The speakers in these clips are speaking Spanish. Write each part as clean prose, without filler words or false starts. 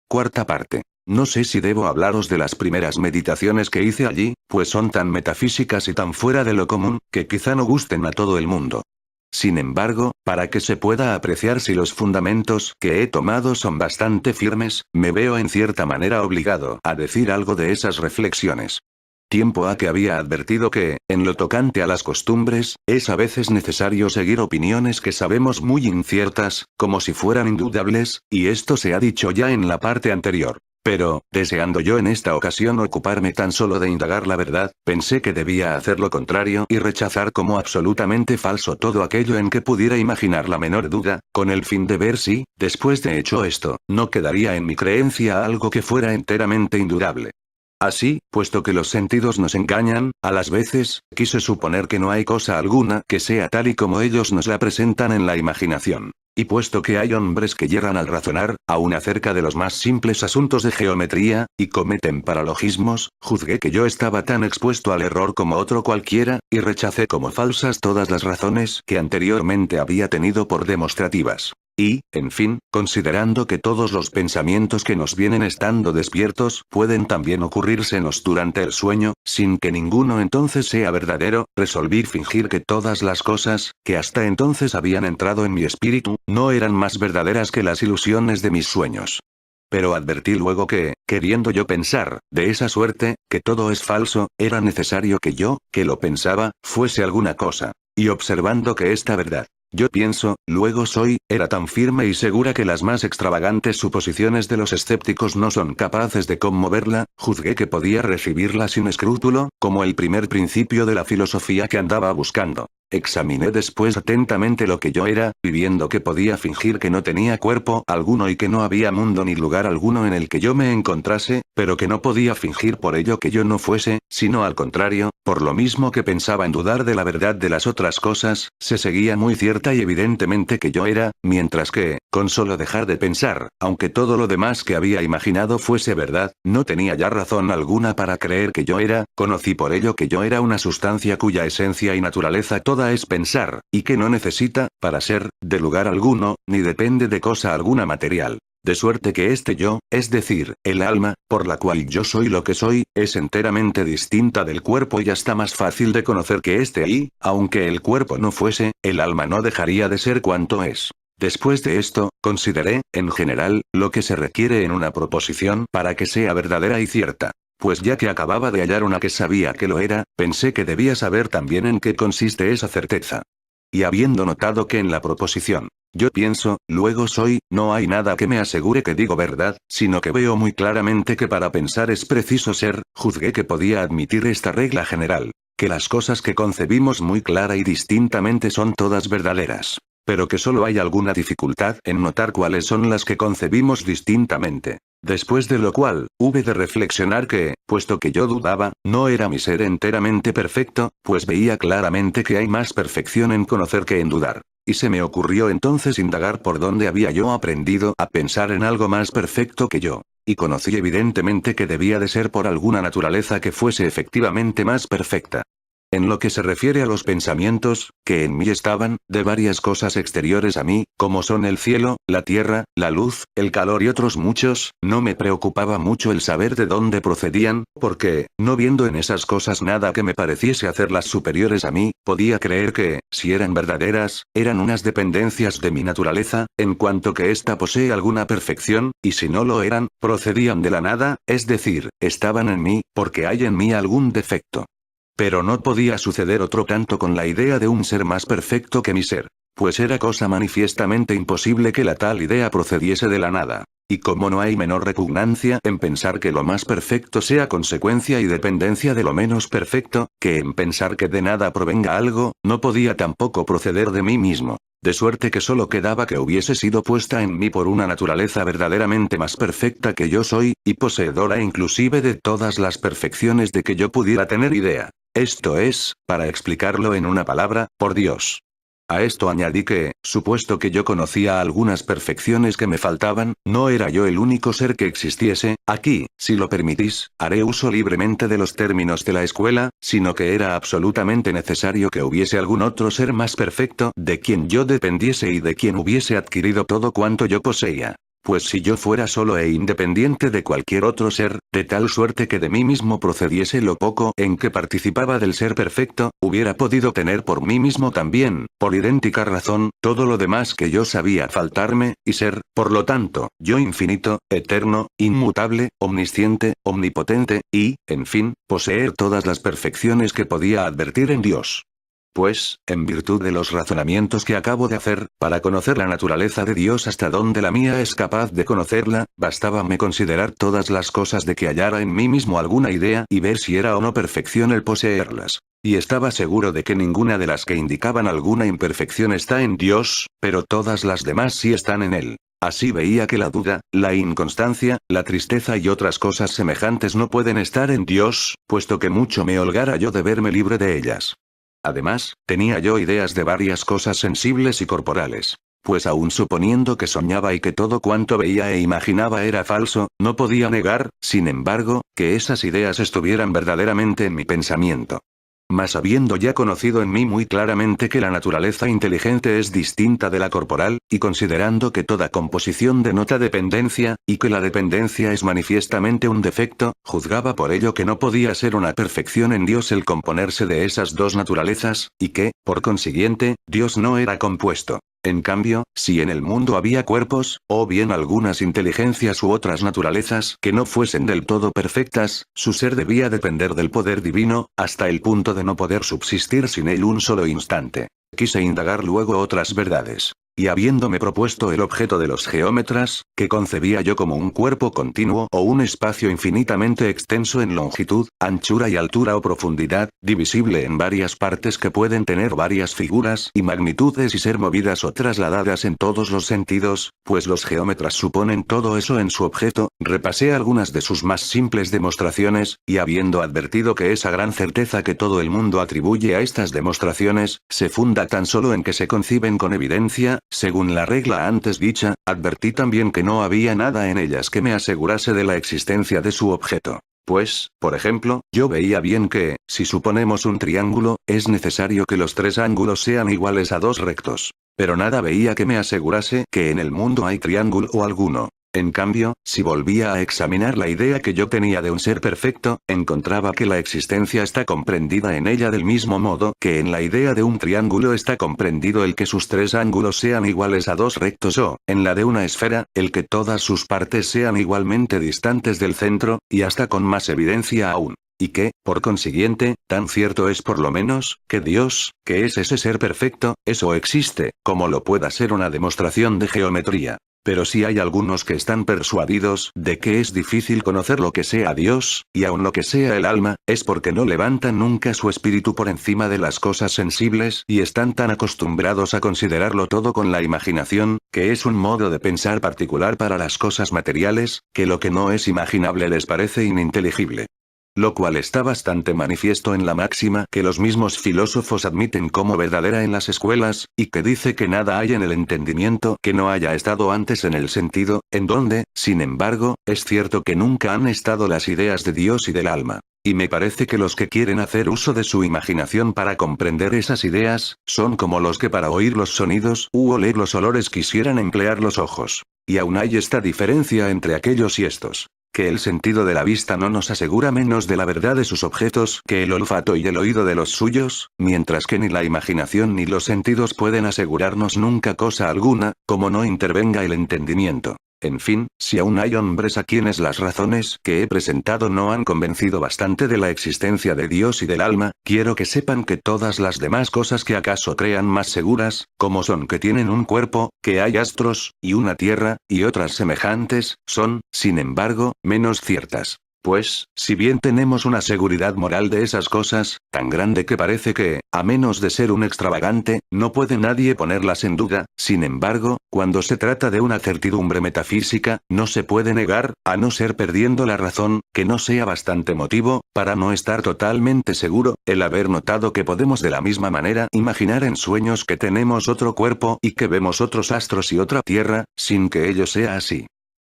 Cuarta parte. No sé si debo hablaros de las primeras meditaciones que hice allí, pues son tan metafísicas y tan fuera de lo común, que quizá no gusten a todo el mundo. Sin embargo, para que se pueda apreciar si los fundamentos que he tomado son bastante firmes, me veo en cierta manera obligado a decir algo de esas reflexiones. Tiempo ha que había advertido que, en lo tocante a las costumbres, es a veces necesario seguir opiniones que sabemos muy inciertas, como si fueran indudables, y esto se ha dicho ya en la parte anterior. Pero, deseando yo en esta ocasión ocuparme tan solo de indagar la verdad, pensé que debía hacer lo contrario y rechazar como absolutamente falso todo aquello en que pudiera imaginar la menor duda, con el fin de ver si, después de hecho esto, no quedaría en mi creencia algo que fuera enteramente indudable. Así, puesto que los sentidos nos engañan, a las veces, quise suponer que no hay cosa alguna que sea tal y como ellos nos la presentan en la imaginación. Y puesto que hay hombres que yerran al razonar, aun acerca de los más simples asuntos de geometría, y cometen paralogismos, juzgué que yo estaba tan expuesto al error como otro cualquiera, y rechacé como falsas todas las razones que anteriormente había tenido por demostrativas. Y, en fin, considerando que todos los pensamientos que nos vienen estando despiertos pueden también ocurrírsenos durante el sueño, sin que ninguno entonces sea verdadero, resolví fingir que todas las cosas, que hasta entonces habían entrado en mi espíritu, no eran más verdaderas que las ilusiones de mis sueños. Pero advertí luego que, queriendo yo pensar, de esa suerte, que todo es falso, era necesario que yo, que lo pensaba, fuese alguna cosa. Y observando que esta verdad, yo pienso, luego soy, era tan firme y segura que las más extravagantes suposiciones de los escépticos no son capaces de conmoverla, juzgué que podía recibirla sin escrúpulo, como el primer principio de la filosofía que andaba buscando. Examiné después atentamente lo que yo era, y viendo que podía fingir que no tenía cuerpo alguno y que no había mundo ni lugar alguno en el que yo me encontrase, pero que no podía fingir por ello que yo no fuese, sino al contrario, por lo mismo que pensaba en dudar de la verdad de las otras cosas, se seguía muy cierta y evidentemente que yo era, mientras que, con solo dejar de pensar, aunque todo lo demás que había imaginado fuese verdad, no tenía ya razón alguna para creer que yo era, conocí por ello que yo era una sustancia cuya esencia y naturaleza toda es pensar, y que no necesita, para ser, de lugar alguno, ni depende de cosa alguna material. De suerte que este yo, es decir, el alma, por la cual yo soy lo que soy, es enteramente distinta del cuerpo y hasta más fácil de conocer que este y, aunque el cuerpo no fuese, el alma no dejaría de ser cuanto es. Después de esto, consideré, en general, lo que se requiere en una proposición para que sea verdadera y cierta. Pues ya que acababa de hallar una que sabía que lo era, pensé que debía saber también en qué consiste esa certeza. Y habiendo notado que en la proposición, yo pienso, luego soy, no hay nada que me asegure que digo verdad, sino que veo muy claramente que para pensar es preciso ser, juzgué que podía admitir esta regla general, que las cosas que concebimos muy clara y distintamente son todas verdaderas, pero que solo hay alguna dificultad en notar cuáles son las que concebimos distintamente. Después de lo cual, hube de reflexionar que, puesto que yo dudaba, no era mi ser enteramente perfecto, pues veía claramente que hay más perfección en conocer que en dudar. Y se me ocurrió entonces indagar por dónde había yo aprendido a pensar en algo más perfecto que yo. Y conocí evidentemente que debía de ser por alguna naturaleza que fuese efectivamente más perfecta. En lo que se refiere a los pensamientos, que en mí estaban, de varias cosas exteriores a mí, como son el cielo, la tierra, la luz, el calor y otros muchos, no me preocupaba mucho el saber de dónde procedían, porque, no viendo en esas cosas nada que me pareciese hacerlas superiores a mí, podía creer que, si eran verdaderas, eran unas dependencias de mi naturaleza, en cuanto que ésta posee alguna perfección, y si no lo eran, procedían de la nada, es decir, estaban en mí, porque hay en mí algún defecto. Pero no podía suceder otro tanto con la idea de un ser más perfecto que mi ser, pues era cosa manifiestamente imposible que la tal idea procediese de la nada. Y como no hay menor repugnancia en pensar que lo más perfecto sea consecuencia y dependencia de lo menos perfecto, que en pensar que de nada provenga algo, no podía tampoco proceder de mí mismo. De suerte que solo quedaba que hubiese sido puesta en mí por una naturaleza verdaderamente más perfecta que yo soy, y poseedora inclusive de todas las perfecciones de que yo pudiera tener idea. Esto es, para explicarlo en una palabra, por Dios. A esto añadí que, supuesto que yo conocía algunas perfecciones que me faltaban, no era yo el único ser que existiese, aquí, si lo permitís, haré uso libremente de los términos de la escuela, sino que era absolutamente necesario que hubiese algún otro ser más perfecto, de quien yo dependiese y de quien hubiese adquirido todo cuanto yo poseía. Pues si yo fuera solo e independiente de cualquier otro ser, de tal suerte que de mí mismo procediese lo poco en que participaba del ser perfecto, hubiera podido tener por mí mismo también, por idéntica razón, todo lo demás que yo sabía faltarme, y ser, por lo tanto, yo infinito, eterno, inmutable, omnisciente, omnipotente, y, en fin, poseer todas las perfecciones que podía advertir en Dios. Pues, en virtud de los razonamientos que acabo de hacer, para conocer la naturaleza de Dios hasta donde la mía es capaz de conocerla, bastábame considerar todas las cosas de que hallara en mí mismo alguna idea y ver si era o no perfección el poseerlas. Y estaba seguro de que ninguna de las que indicaban alguna imperfección está en Dios, pero todas las demás sí están en Él. Así veía que la duda, la inconstancia, la tristeza y otras cosas semejantes no pueden estar en Dios, puesto que mucho me holgara yo de verme libre de ellas. Además, tenía yo ideas de varias cosas sensibles y corporales. Pues aun suponiendo que soñaba y que todo cuanto veía e imaginaba era falso, no podía negar, sin embargo, que esas ideas estuvieran verdaderamente en mi pensamiento. Mas habiendo ya conocido en mí muy claramente que la naturaleza inteligente es distinta de la corporal, y considerando que toda composición denota dependencia, y que la dependencia es manifiestamente un defecto, juzgaba por ello que no podía ser una perfección en Dios el componerse de esas dos naturalezas, y que, por consiguiente, Dios no era compuesto. En cambio, si en el mundo había cuerpos, o bien algunas inteligencias u otras naturalezas que no fuesen del todo perfectas, su ser debía depender del poder divino, hasta el punto de no poder subsistir sin él un solo instante. Quise indagar luego otras verdades. Y habiéndome propuesto el objeto de los geómetras, que concebía yo como un cuerpo continuo o un espacio infinitamente extenso en longitud, anchura y altura o profundidad, divisible en varias partes que pueden tener varias figuras y magnitudes y ser movidas o trasladadas en todos los sentidos, pues los geómetras suponen todo eso en su objeto, repasé algunas de sus más simples demostraciones, y habiendo advertido que esa gran certeza que todo el mundo atribuye a estas demostraciones, se funda tan solo en que se conciben con evidencia, según la regla antes dicha, advertí también que no había nada en ellas que me asegurase de la existencia de su objeto. Pues, por ejemplo, yo veía bien que, si suponemos un triángulo, es necesario que los tres ángulos sean iguales a dos rectos. Pero nada veía que me asegurase que en el mundo hay triángulo alguno. En cambio, si volvía a examinar la idea que yo tenía de un ser perfecto, encontraba que la existencia está comprendida en ella del mismo modo que en la idea de un triángulo está comprendido el que sus tres ángulos sean iguales a dos rectos o, en la de una esfera, el que todas sus partes sean igualmente distantes del centro, y hasta con más evidencia aún. Y que, por consiguiente, tan cierto es por lo menos, que Dios, que es ese ser perfecto, eso existe, como lo pueda ser una demostración de geometría. Pero si hay algunos que están persuadidos de que es difícil conocer lo que sea Dios, y aun lo que sea el alma, es porque no levantan nunca su espíritu por encima de las cosas sensibles y están tan acostumbrados a considerarlo todo con la imaginación, que es un modo de pensar particular para las cosas materiales, que lo que no es imaginable les parece ininteligible. Lo cual está bastante manifiesto en la máxima que los mismos filósofos admiten como verdadera en las escuelas, y que dice que nada hay en el entendimiento que no haya estado antes en el sentido, en donde, sin embargo, es cierto que nunca han estado las ideas de Dios y del alma. Y me parece que los que quieren hacer uso de su imaginación para comprender esas ideas, son como los que para oír los sonidos u oler los olores quisieran emplear los ojos. Y aún hay esta diferencia entre aquellos y estos. Que el sentido de la vista no nos asegura menos de la verdad de sus objetos que el olfato y el oído de los suyos, mientras que ni la imaginación ni los sentidos pueden asegurarnos nunca cosa alguna, como no intervenga el entendimiento. En fin, si aún hay hombres a quienes las razones que he presentado no han convencido bastante de la existencia de Dios y del alma, quiero que sepan que todas las demás cosas que acaso crean más seguras, como son que tienen un cuerpo, que hay astros, y una tierra, y otras semejantes, son, sin embargo, menos ciertas. Pues, si bien tenemos una seguridad moral de esas cosas, tan grande que parece que, a menos de ser un extravagante, no puede nadie ponerlas en duda, sin embargo, cuando se trata de una certidumbre metafísica, no se puede negar, a no ser perdiendo la razón, que no sea bastante motivo, para no estar totalmente seguro, el haber notado que podemos de la misma manera imaginar en sueños que tenemos otro cuerpo y que vemos otros astros y otra tierra, sin que ello sea así.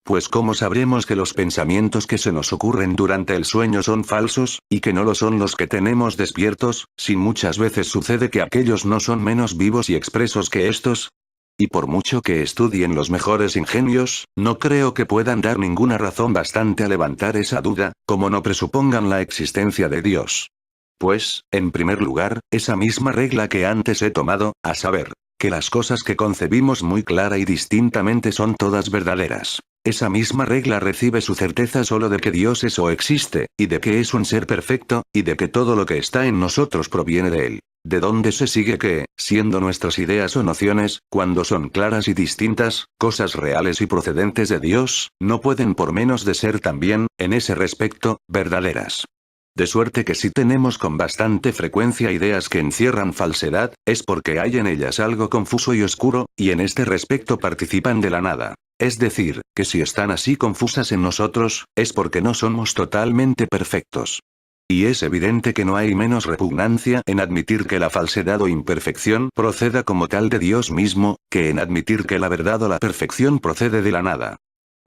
Pues ¿cómo sabremos que los pensamientos que se nos ocurren durante el sueño son falsos, y que no lo son los que tenemos despiertos, si muchas veces sucede que aquellos no son menos vivos y expresos que estos? Y por mucho que estudien los mejores ingenios, no creo que puedan dar ninguna razón bastante a levantar esa duda, como no presupongan la existencia de Dios. Pues, en primer lugar, esa misma regla que antes he tomado, a saber, que las cosas que concebimos muy clara y distintamente son todas verdaderas. Esa misma regla recibe su certeza solo de que Dios es o existe, y de que es un ser perfecto, y de que todo lo que está en nosotros proviene de Él. De donde se sigue que, siendo nuestras ideas o nociones, cuando son claras y distintas, cosas reales y procedentes de Dios, no pueden por menos de ser también, en ese respecto, verdaderas. De suerte que si tenemos con bastante frecuencia ideas que encierran falsedad, es porque hay en ellas algo confuso y oscuro, y en este respecto participan de la nada. Es decir, que si están así confusas en nosotros, es porque no somos totalmente perfectos. Y es evidente que no hay menos repugnancia en admitir que la falsedad o imperfección proceda como tal de Dios mismo, que en admitir que la verdad o la perfección procede de la nada.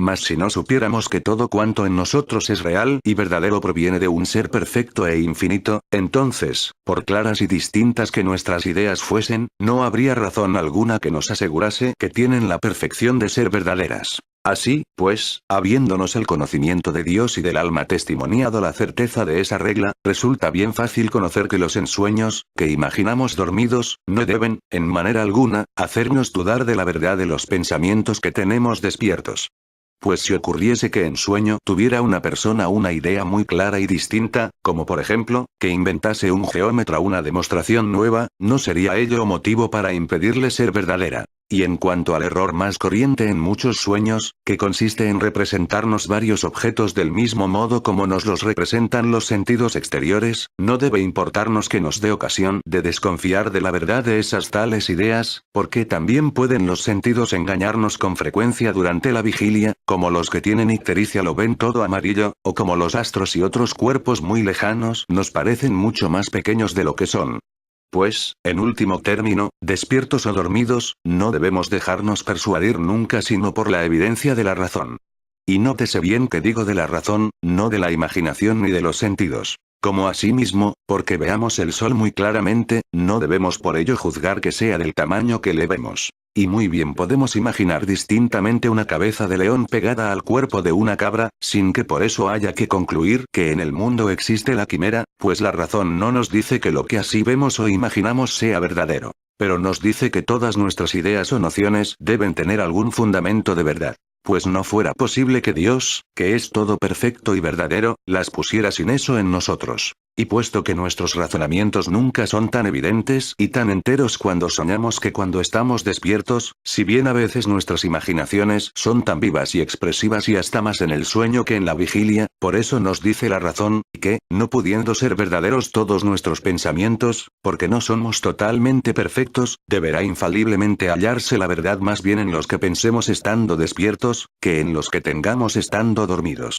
Mas si no supiéramos que todo cuanto en nosotros es real y verdadero proviene de un ser perfecto e infinito, entonces, por claras y distintas que nuestras ideas fuesen, no habría razón alguna que nos asegurase que tienen la perfección de ser verdaderas. Así, pues, habiéndonos el conocimiento de Dios y del alma testimoniado la certeza de esa regla, resulta bien fácil conocer que los ensueños, que imaginamos dormidos, no deben, en manera alguna, hacernos dudar de la verdad de los pensamientos que tenemos despiertos. Pues si ocurriese que en sueño tuviera una persona una idea muy clara y distinta, como por ejemplo, que inventase un geómetra una demostración nueva, no sería ello motivo para impedirle ser verdadera. Y en cuanto al error más corriente en muchos sueños, que consiste en representarnos varios objetos del mismo modo como nos los representan los sentidos exteriores, no debe importarnos que nos dé ocasión de desconfiar de la verdad de esas tales ideas, porque también pueden los sentidos engañarnos con frecuencia durante la vigilia, como los que tienen ictericia lo ven todo amarillo, o como los astros y otros cuerpos muy lejanos nos parecen mucho más pequeños de lo que son. Pues, en último término, despiertos o dormidos, no debemos dejarnos persuadir nunca sino por la evidencia de la razón. Y nótese bien que digo de la razón, no de la imaginación ni de los sentidos. Como asimismo, porque veamos el sol muy claramente, no debemos por ello juzgar que sea del tamaño que le vemos. Y muy bien podemos imaginar distintamente una cabeza de león pegada al cuerpo de una cabra, sin que por eso haya que concluir que en el mundo existe la quimera, pues la razón no nos dice que lo que así vemos o imaginamos sea verdadero. Pero nos dice que todas nuestras ideas o nociones deben tener algún fundamento de verdad. Pues no fuera posible que Dios, que es todo perfecto y verdadero, las pusiera sin eso en nosotros. Y puesto que nuestros razonamientos nunca son tan evidentes y tan enteros cuando soñamos que cuando estamos despiertos, si bien a veces nuestras imaginaciones son tan vivas y expresivas y hasta más en el sueño que en la vigilia, por eso nos dice la razón, que, no pudiendo ser verdaderos todos nuestros pensamientos, porque no somos totalmente perfectos, deberá infaliblemente hallarse la verdad más bien en los que pensemos estando despiertos, que en los que tengamos estando dormidos.